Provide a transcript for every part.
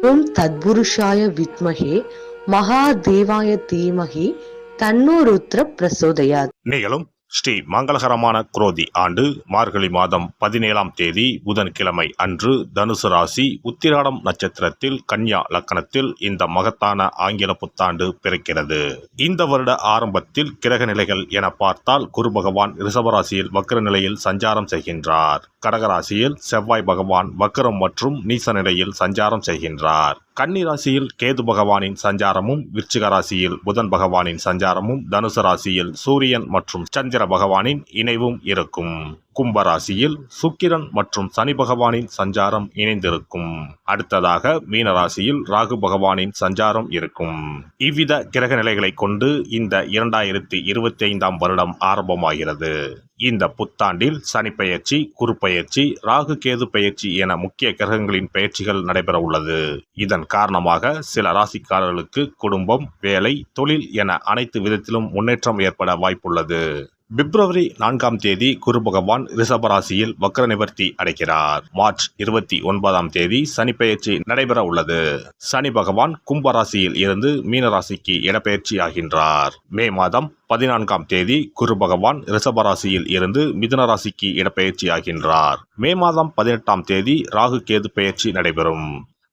ஓம் தத்புருஷாய வித்மஹே மகாதேவாய தீமஹி தன்னோ ருத்ர பிரசோதயாத். நிகழும் ஸ்ரீ மங்களகரமான குரோதி ஆண்டு மார்கழி மாதம் 17ஆம் தேதி புதன்கிழமை அன்று தனுசு ராசி உத்திராடம் நட்சத்திரத்தில் கன்யா லக்கணத்தில் இந்த மகத்தான ஆங்கில புத்தாண்டு பிறக்கிறது. இந்த வருட ஆரம்பத்தில் கிரக நிலைகள் என பார்த்தால் குரு பகவான் ரிஷபராசியில் வக்ர நிலையில் சஞ்சாரம் செய்கின்றார். கடகராசியில் செவ்வாய் பகவான் வக்ரம் மற்றும் நீச நிலையில் சஞ்சாரம் செய்கின்றார். கன்னி ராசியில் கேது பகவானின் சஞ்சாரமும், விருச்சிக ராசியில் புதன் பகவானின் சஞ்சாரமும், தனுசு ராசியில் சூரியன் மற்றும் சந்திர பகவானின் இணைவும் இருக்கும். கும்பராசியில் சுக்கிரன் மற்றும் சனி பகவானின் சஞ்சாரம் இணைந்திருக்கும். அடுத்ததாக மீனராசியில் ராகு பகவானின் சஞ்சாரம் இருக்கும். இவ்வித கிரக நிலைகளை கொண்டு இந்த 2025ஆம் வருடம் ஆரம்பமாகிறது. இந்த புத்தாண்டில் சனி பெயர்ச்சி, குரு பெயர்ச்சி, ராகு கேது பெயர்ச்சி என முக்கிய கிரகங்களின் பெயர்ச்சிகள் நடைபெற உள்ளது. இதன் காரணமாக சில ராசிக்காரர்களுக்கு குடும்பம், வேலை, தொழில் என அனைத்து விதத்திலும் முன்னேற்றம் ஏற்பட வாய்ப்புள்ளது. பிப்ரவரி 4ஆம் தேதி குரு பகவான் ரிஷபராசியில் வக்ர நிவர்த்தி அடைகிறார். மார்ச் 29ஆம் தேதி சனி பெயர்ச்சி நடைபெற உள்ளது. சனி பகவான் கும்பராசியில் இருந்து மீனராசிக்கு இடப்பெயர்ச்சி ஆகின்றார். மே மாதம் 14ஆம் தேதி குரு பகவான் ரிஷபராசியில் இருந்து மிதுன ராசிக்கு இடப்பெயர்ச்சி ஆகின்றார். மே மாதம் 18ஆம் தேதி ராகு கேது பெயர்ச்சி நடைபெறும்.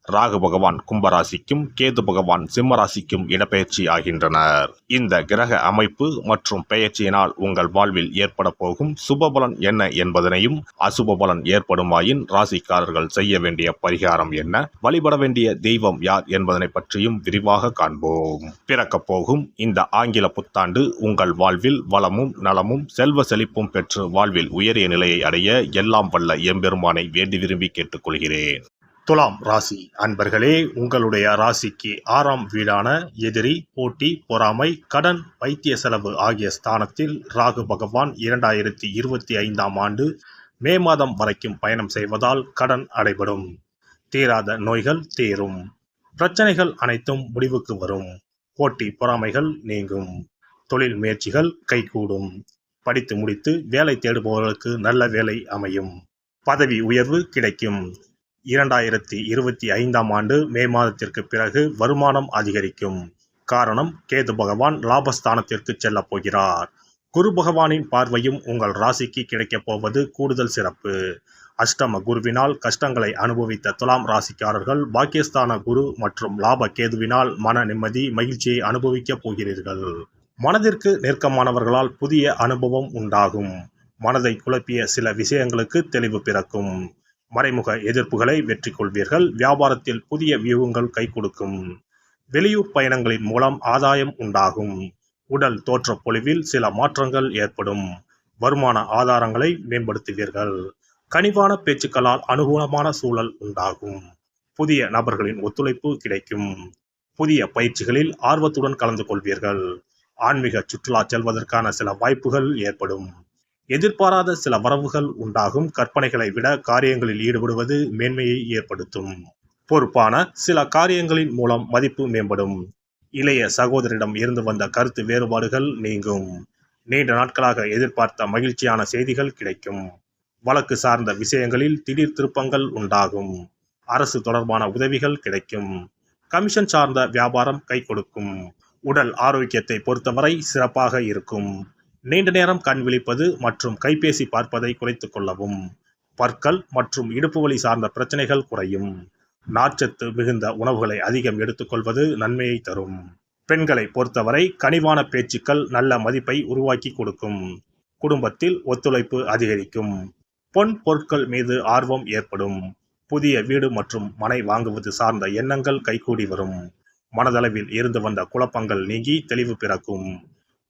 ராகு பகவான் கும்பராசிக்கும் கேது பகவான் சிம்மராசிக்கும் இடப்பெயர்ச்சி ஆகின்றனர். இந்த கிரக அமைப்பு மற்றும் பெயர்ச்சியினால் உங்கள் வாழ்வில் ஏற்பட போகும் சுபபலன் என்ன என்பதனையும், அசுப பலன் ஏற்படுமாயின் ராசிக்காரர்கள் செய்ய வேண்டிய பரிகாரம் என்ன, வழிபட வேண்டிய தெய்வம் யார் என்பதனை பற்றியும் விரிவாக காண்போம். பிறக்கப் போகும் இந்த ஆங்கில புத்தாண்டு உங்கள் வாழ்வில் வளமும் நலமும் செல்வ செழிப்பும் பெற்று வாழ்வில் உயரிய நிலையை அடைய எல்லாம் வல்ல எம்பெருமானை வேண்டி விரும்பி கேட்டுக்கொள்கிறேன். துலாம் ராசி அன்பர்களே, உங்களுடைய ராசிக்கு 6ஆம் வீடான எதிரி, போட்டி, பொறாமை, கடன், வைத்திய செலவு ஆகிய ஸ்தானத்தில் ராகு பகவான் 2025ஆம் ஆண்டு மே மாதம் வரைக்கும் பயணம் செய்வதால் கடன் அடைபடும். தீராத நோய்கள் தீரும். பிரச்சனைகள் அனைத்தும் முடிவுக்கு வரும். போட்டி பொறாமைகள் நீங்கும். தொழில் முயற்சிகள் கைகூடும். படித்து முடித்து வேலை தேடுபவர்களுக்கு நல்ல வேலை அமையும். பதவி உயர்வு கிடைக்கும். 2025ஆம் ஆண்டு மே மாதத்திற்கு பிறகு வருமானம் அதிகரிக்கும். காரணம், கேது பகவான் லாபஸ்தானத்திற்கு செல்ல போகிறார். குரு பகவானின் பார்வையும் உங்கள் ராசிக்கு கிடைக்கப் போவது கூடுதல் சிறப்பு. அஷ்டம குருவினால் கஷ்டங்களை அனுபவித்த துலாம் ராசிக்காரர்கள் பாக்கியஸ்தான குரு மற்றும் லாப கேதுவினால் மன நிம்மதி, மகிழ்ச்சியை அனுபவிக்கப் போகிறீர்கள். மனதிற்கு நெருக்கமானவர்களால் புதிய அனுபவம் உண்டாகும். மனதை குழப்பிய சில விஷயங்களுக்கு தெளிவு பிறக்கும். மறைமுக எதிர்ப்புகளை வெற்றி கொள்வீர்கள். வியாபாரத்தில் புதிய வியூகங்கள் கை கொடுக்கும். வெளியூர் பயணங்களின் மூலம் ஆதாயம் உண்டாகும். உடல் தோற்ற பொலிவில் சில மாற்றங்கள் ஏற்படும். வருமான ஆதாரங்களை மேம்படுத்துவீர்கள். கனிவான பேச்சுக்களால் அனுகூலமான சூழல் உண்டாகும். புதிய நபர்களின் ஒத்துழைப்பு கிடைக்கும். புதிய பயிற்சிகளில் ஆர்வத்துடன் கலந்து கொள்வீர்கள். ஆன்மீக சுற்றுலா செல்வதற்கான சில வாய்ப்புகள் ஏற்படும். எதிர்பாராத சில வரவுகள் உண்டாகும். கற்பனைகளை விட காரியங்களில் ஈடுபடுவது மேன்மையை ஏற்படுத்தும். பொறுப்பான சில காரியங்களின் மூலம் மதிப்பு மேம்படும். இளைய சகோதரிடம் இருந்து வந்த கருத்து வேறுபாடுகள் நீங்கும். நீண்ட நாட்களாக எதிர்பார்த்த மகிழ்ச்சியான செய்திகள் கிடைக்கும். வழக்கு சார்ந்த விஷயங்களில் திடீர் திருப்பங்கள் உண்டாகும். அரசு தொடர்பான உதவிகள் கிடைக்கும். கமிஷன் சார்ந்த வியாபாரம் கை கொடுக்கும். உடல் ஆரோக்கியத்தை பொறுத்தவரை சிறப்பாக இருக்கும். நீண்ட நேரம் கண் விழிப்பது மற்றும் கைபேசி பார்ப்பதை குறைத்துக் கொள்ளவும். பற்கள் மற்றும் இடுப்பு வலி சார்ந்த பிரச்சனைகள் குறையும். நார்ச்சத்து மிகுந்த உணவுகளை அதிகம் எடுத்துக்கொள்வது நன்மையை தரும். பெண்களை பொறுத்தவரை கனிவான பேச்சுக்கள் நல்ல மதிப்பை உருவாக்கி கொடுக்கும். குடும்பத்தில் ஒத்துழைப்பு அதிகரிக்கும். பொன் பொருட்கள் மீது ஆர்வம் ஏற்படும். புதிய வீடு மற்றும் மனை வாங்குவது சார்ந்த எண்ணங்கள் கைகூடி வரும். மனதளவில் இருந்து வந்த குழப்பங்கள் நீங்கி தெளிவு பிறக்கும்.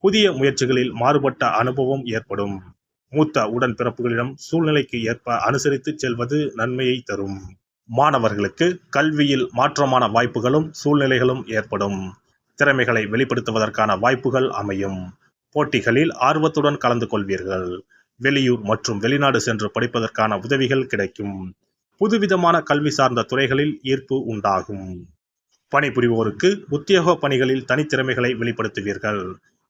புதிய முயற்சிகளில் மாறுபட்ட அனுபவம் ஏற்படும். மூத்த உடன்பிறப்புகளிடம் சூழ்நிலைக்கு ஏற்ப அனுசரித்து செல்வது நன்மையை தரும். மாணவர்களுக்கு கல்வியில் மாற்றமான வாய்ப்புகளும் சூழ்நிலைகளும் ஏற்படும். திறமைகளை வெளிப்படுத்துவதற்கான வாய்ப்புகள் அமையும். போட்டிகளில் ஆர்வத்துடன் கலந்து கொள்வீர்கள். வெளியூர் மற்றும் வெளிநாடு சென்று படிப்பதற்கான உதவிகள் கிடைக்கும். புதுவிதமான கல்வி சார்ந்த துறைகளில் ஈர்ப்பு உண்டாகும். பணிபுரிவோருக்கு உத்தியோக பணிகளில் தனித்திறமைகளை வெளிப்படுத்துவீர்கள்.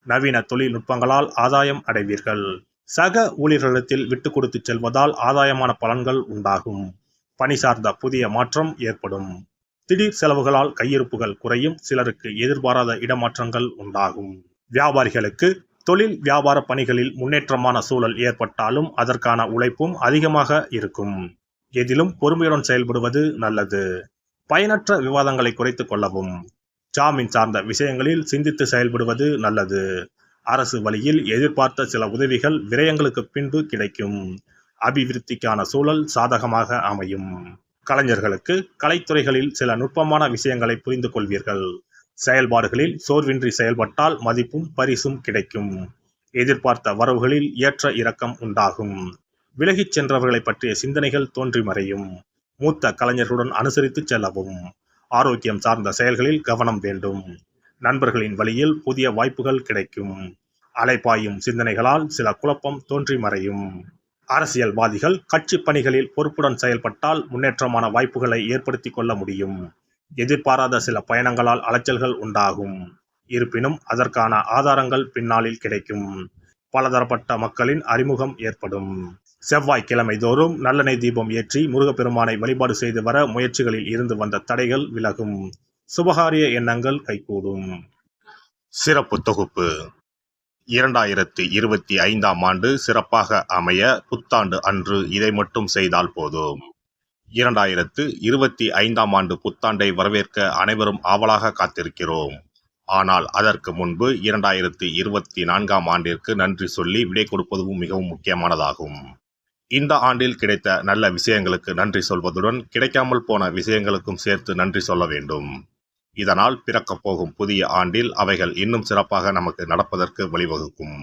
நவீன தொழில்நுட்பங்களால் ஆதாயம் அடைவீர்கள். சக ஊழியர்களிடத்தில் விட்டு கொடுத்து செல்வதால் ஆதாயமான பலன்கள் உண்டாகும். பணி சார்ந்த புதிய மாற்றம் ஏற்படும். திடீர் செலவுகளால் கையிருப்புகள் குறையும். சிலருக்கு எதிர்பாராத இடமாற்றங்கள் உண்டாகும். வியாபாரிகளுக்கு தொழில் வியாபார பணிகளில் முன்னேற்றமான சூழல் ஏற்பட்டாலும் அதற்கான உழைப்பும் அதிகமாக இருக்கும். எதிலும் பொறுமையுடன் செயல்படுவது நல்லது. பயனற்ற விவாதங்களை குறைத்துக் கொள்ளவும். ஜாமீன் சார்ந்த விஷயங்களில் சிந்தித்து செயல்படுவது நல்லது. அரசு வழியில் எதிர்பார்த்த சில உதவிகள் விரயங்களுக்கு பின்பு கிடைக்கும். அபிவிருத்திக்கான சூழல் சாதகமாக அமையும். கலைஞர்களுக்கு கலைத்துறைகளில் சில நுட்பமான விஷயங்களை புரிந்து கொள்வீர்கள். செயல்பாடுகளில் சோர்வின்றி செயல்பட்டால் மதிப்பும் பரிசும் கிடைக்கும். எதிர்பார்த்த வரவுகளில் ஏற்ற இறக்கம் உண்டாகும். விலகிச் சென்றவர்களை பற்றிய சிந்தனைகள் தோன்றி மறையும். மூத்த கலைஞர்களுடன் அனுசரித்து செல்லவும். ஆரோக்கியம் சார்ந்த செயல்களில் கவனம் வேண்டும். நண்பர்களின் வழியில் புதிய வாய்ப்புகள் கிடைக்கும். அலைபாயும் சிந்தனைகளால் சில குழப்பம் தோன்றி மறையும். அரசியல்வாதிகள் கட்சி பணிகளில் பொறுப்புடன் செயல்பட்டால் முன்னேற்றமான வாய்ப்புகளை ஏற்படுத்திக் கொள்ள முடியும். எதிர்பாராத சில பயணங்களால் அலைச்சல்கள் உண்டாகும். இருப்பினும் அதற்கான ஆதாரங்கள் பின்னாளில் கிடைக்கும். பலதரப்பட்ட மக்களின் அறிமுகம் ஏற்படும். செவ்வாய்க்கிழமை தோறும் நல்லெண்ணெய் தீபம் ஏற்றி முருகப்பெருமானை வழிபாடு செய்து வர முயற்சிகளில் இருந்து வந்த தடைகள் விலகும். சுபகாரிய எண்ணங்கள் கைகூடும். சிறப்பு தொகுப்பு. 2025ஆம் ஆண்டு சிறப்பாக அமைய புத்தாண்டு அன்று இதை மட்டும் செய்தால் போதும். 2025ஆம் ஆண்டு புத்தாண்டை வரவேற்க அனைவரும் ஆவலாக காத்திருக்கிறோம். ஆனால் அதற்கு முன்பு 2024ஆம் ஆண்டிற்கு நன்றி சொல்லி விடை கொடுப்பதும் மிகவும் முக்கியமானதாகும். இந்த ஆண்டில் கிடைத்த நல்ல விஷயங்களுக்கு நன்றி சொல்வதுடன் கிடைக்காமல் போன விஷயங்களுக்கும் சேர்த்து நன்றி சொல்ல வேண்டும். இதனால் பிறக்கப் போகும் புதிய ஆண்டில் அவைகள் இன்னும் சிறப்பாக நமக்கு நடப்பதற்கு வழிவகுக்கும்.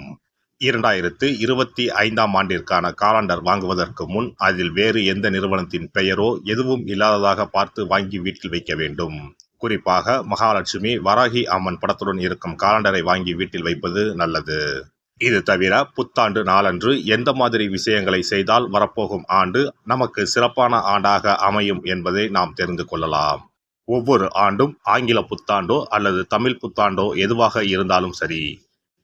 2025ஆம் ஆண்டிற்கான காலண்டர் வாங்குவதற்கு முன் அதில் வேறு எந்த நிறுவனத்தின் பெயரோ எதுவும் இல்லாததாக பார்த்து வாங்கி வீட்டில் வைக்க வேண்டும். குறிப்பாக மகாலட்சுமி, வராகி அம்மன் படத்துடன் இருக்கும் காலண்டரை வாங்கி வீட்டில் வைப்பது நல்லது. இது தவிர புத்தாண்டு நாளன்று எந்த மாதிரி விஷயங்களை செய்தால் வரப்போகும் ஆண்டு நமக்கு சிறப்பான ஆண்டாக அமையும் என்பதை நாம் தெரிந்து கொள்ளலாம். ஒவ்வொரு ஆண்டும் ஆங்கில புத்தாண்டோ அல்லது தமிழ் புத்தாண்டோ எதுவாக இருந்தாலும் சரி,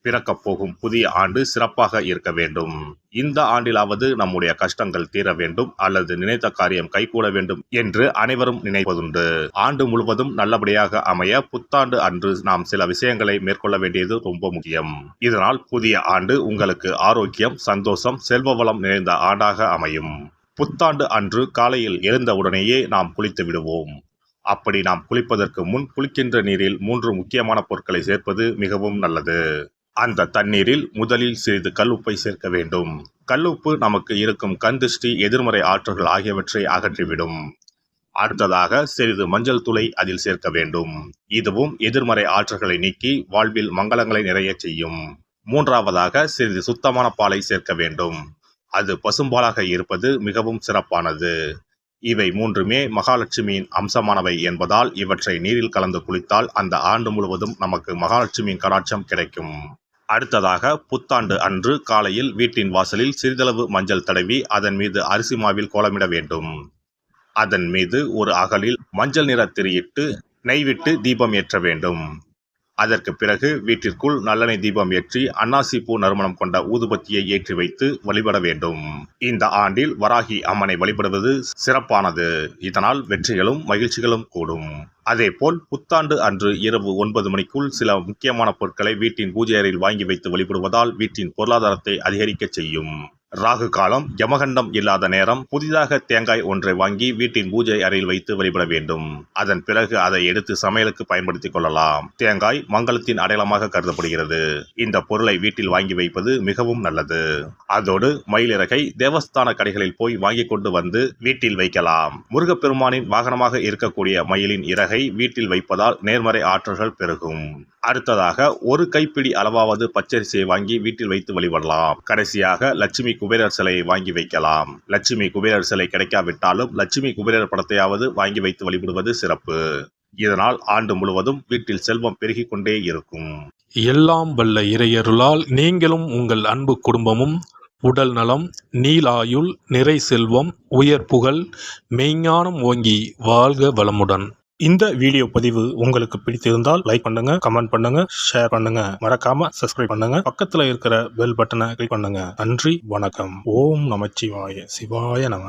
பிறக்கப் போகும் புதிய ஆண்டு சிறப்பாக இருக்க வேண்டும். இந்த ஆண்டிலாவது நம்முடைய கஷ்டங்கள் தீர வேண்டும் அல்லது நினைத்த காரியம் கைகூட வேண்டும் என்று அனைவரும் நினைப்பதுண்டு. ஆண்டு முழுவதும் நல்லபடியாக அமைய புத்தாண்டு அன்று நாம் சில விஷயங்களை மேற்கொள்ள வேண்டியது ரொம்ப முக்கியம். இதனால் புதிய ஆண்டு உங்களுக்கு ஆரோக்கியம், சந்தோஷம், செல்வ வளம் நிறைந்த ஆண்டாக அமையும். புத்தாண்டு அன்று காலையில் எழுந்தவுடனேயே நாம் குளித்து விடுவோம். அப்படி நாம் குளிப்பதற்கு முன் குளிக்கின்ற நீரில் 3 முக்கியமான பொருட்களை சேர்ப்பது மிகவும் நல்லது. அந்த தண்ணீரில் முதலில் சிறிது கல்லுப்பை சேர்க்க வேண்டும். கல்லுப்பு நமக்கு இருக்கும் கண் திருஷ்டி, எதிர்மறை ஆற்றல்கள் ஆகியவற்றை அகற்றிவிடும். அடுத்ததாக சிறிது மஞ்சள் தூளை அதில் சேர்க்க வேண்டும். இதுவும் எதிர்மறை ஆற்றல்களை நீக்கி வாழ்வில் மங்களங்களை நிறைய செய்யும். மூன்றாவதாக சிறிது சுத்தமான பாலை சேர்க்க வேண்டும். அது பசும்பாலாக இருப்பது மிகவும் சிறப்பானது. இவை மூன்றுமே மகாலட்சுமியின் அம்சமானவை என்பதால் இவற்றை நீரில் கலந்து குளித்தால் அந்த ஆண்டு முழுவதும் நமக்கு மகாலட்சுமியின் கடாட்சம் கிடைக்கும். அடுத்ததாக புத்தாண்டு அன்று காலையில் வீட்டின் வாசலில் சிறிதளவு மஞ்சள் தடவி அதன் மீது அரிசி மாவில் கோலமிட வேண்டும். அதன் மீது ஒரு அகலில் மஞ்சள் நிற திரியிட்டு நெய் விட்டு தீபம் ஏற்ற வேண்டும். அதற்கு பிறகு வீட்டிற்குள் நல்லெண்ணெய் தீபம் ஏற்றி அன்னாசி பூ நறுமணம் கொண்ட ஊதுபத்தியை ஏற்றி வைத்து வழிபட வேண்டும். இந்த ஆண்டில் வராகி அம்மனை வழிபடுவது சிறப்பானது. இதனால் வெற்றிகளும் மகிழ்ச்சிகளும் கூடும். அதேபோல் புத்தாண்டு அன்று இரவு 9 மணிக்குள் சில முக்கியமான பொருட்களை வீட்டின் பூஜை அறையில் வாங்கி வைத்து வழிபடுவதால் வீட்டின் பொருளாதாரத்தை அதிகரிக்க செய்யும். ராகு காலம், யமகண்டம் இல்லாத நேரம் புதிதாக தேங்காய் ஒன்றை வாங்கி வீட்டின் பூஜை அறையில் வைத்து வழிபட வேண்டும். அதன் பிறகு அதை எடுத்து சமையலுக்கு பயன்படுத்திக் கொள்ளலாம். தேங்காய் மங்களத்தின் அடையாளமாக கருதப்படுகிறது. இந்த பொருளை வீட்டில் வாங்கி வைப்பது மிகவும் நல்லது. அதோடு மயிலிறகை தேவஸ்தான கடைகளில் போய் வாங்கி கொண்டு வந்து வீட்டில் வைக்கலாம். முருகப்பெருமானின் வாகனமாக இருக்கக்கூடிய மயிலின் இறகை வீட்டில் வைப்பதால் நேர்மறை ஆற்றல்கள் பெருகும். அடுத்ததாக ஒரு கைப்பிடி அளவாவது பச்சரிசியை வாங்கி வீட்டில் வைத்து வழிபடலாம். கடைசியாக லட்சுமி குபேரர் சிலையை வாங்கி வைக்கலாம். லட்சுமி குபேரர் சிலை கிடைக்காவிட்டாலும் லட்சுமி குபேரர் படத்தையாவது வாங்கி வைத்து வழிபடுவது சிறப்பு. இதனால் ஆண்டு முழுவதும் வீட்டில் செல்வம் பெருகிக் கொண்டே இருக்கும். எல்லாம் வல்ல இறையருளால் நீங்களும் உங்கள் அன்பு குடும்பமும் உடல் நலம், நீலாயுள், நிறை செல்வம், உயர் புகழ், மெய்ஞானம் ஓங்கி வாழ்க வளமுடன். இந்த வீடியோ பதிவு உங்களுக்கு பிடித்திருந்தால் லைக் பண்ணுங்க, கமெண்ட் பண்ணுங்க, ஷேர் பண்ணுங்க. மறக்காம சப்ஸ்கிரைப் பண்ணுங்க. பக்கத்துல இருக்கிற பெல் பட்டனை கிளிக் பண்ணுங்க. நன்றி, வணக்கம். ஓம் நமச்சிவாய. சிவாய நம.